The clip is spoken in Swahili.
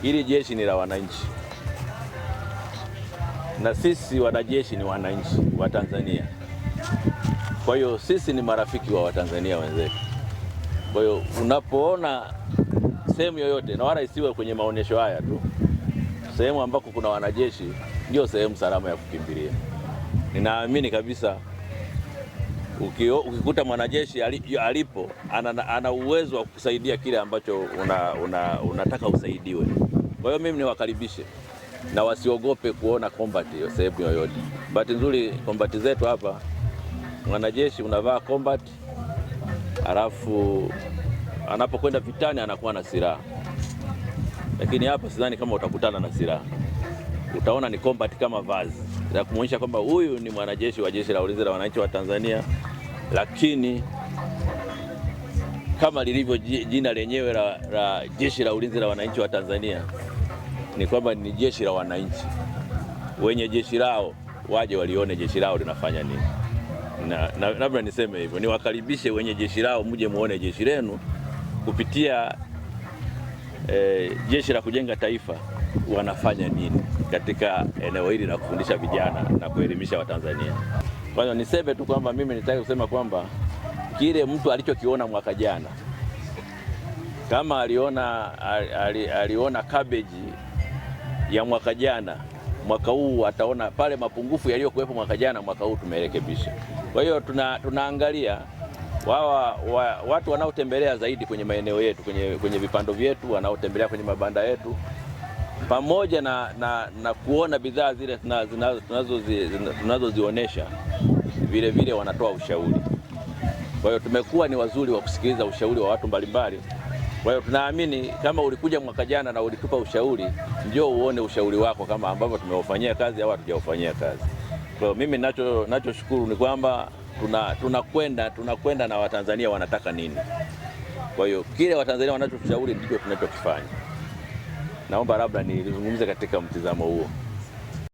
hili jeshi ni la wananchi na sisi wanajeshi ni wananchi wa Tanzania. Kwa hiyo sisi ni marafiki wa Watanzania wenzetu. Kwa hiyo unapoona sehemu yoyote, na wala isiwe kwenye maonyesho haya tu, sehemu ambako kuna wanajeshi ndio sehemu salama ya kukimbilia. Ninaamini kabisa ukikuta mwanajeshi alipo ana uwezo wa kusaidia kile ambacho unataka usaidiwe. Kwa hiyo mimi niwakaribishe na wasiogope kuona combat sehemu yoyote. Bahati nzuri combat zetu hapa, mwanajeshi unavaa combat, alafu anapokwenda vitani anakuwa na silaha. Lakini hapa sidhani kama utakutana na silaha. Utaona ni combat kama vazi la kumuonyesha kwamba huyu ni mwanajeshi wa Jeshi la Ulinzi la Wananchi wa Tanzania, lakini kama lilivyo jina lenyewe la Jeshi la Ulinzi la Wananchi wa Tanzania ni kwamba ni jeshi la wananchi. Wenye jeshi lao waje walione jeshi lao linafanya nini. Na labda niseme hivyo, niwakaribishe wenye jeshi lao, mje muone jeshi lenu kupitia Jeshi la Kujenga Taifa wanafanya nini katika eneo hili na kufundisha vijana na kuelimisha Watanzania. Kwa hiyo niseme tu kwamba mimi nitaka kusema kwamba kile mtu alichokiona mwaka jana, kama aliona cabbage ya mwaka jana, mwaka huu ataona pale mapungufu yaliyokuwepo mwaka jana, mwaka huu tumerekebisha. Kwa hiyo tunaangalia watu wanaotembelea zaidi kwenye maeneo yetu, kwenye vipando vyetu, wanaotembelea kwenye mabanda yetu, pamoja na kuona bidhaa zile tunazozionesha, vile vile wanatoa ushauri. Kwa hiyo tumekuwa ni wazuri wa kusikiliza ushauri wa watu mbalimbali. Kwa hiyo tunaamini kama ulikuja mwaka jana na ulitupa ushauri, njoo uone ushauri wako kama ambavyo tumeufanyia kazi au hatujaufanyia kazi. Kwa hiyo mimi ninachoshukuru ni kwamba tunakwenda na Watanzania wanataka nini. Kwa hiyo kile Watanzania wanachotushauri ndicho tunachokifanya. Naomba labda nizungumze katika mtizamo huo.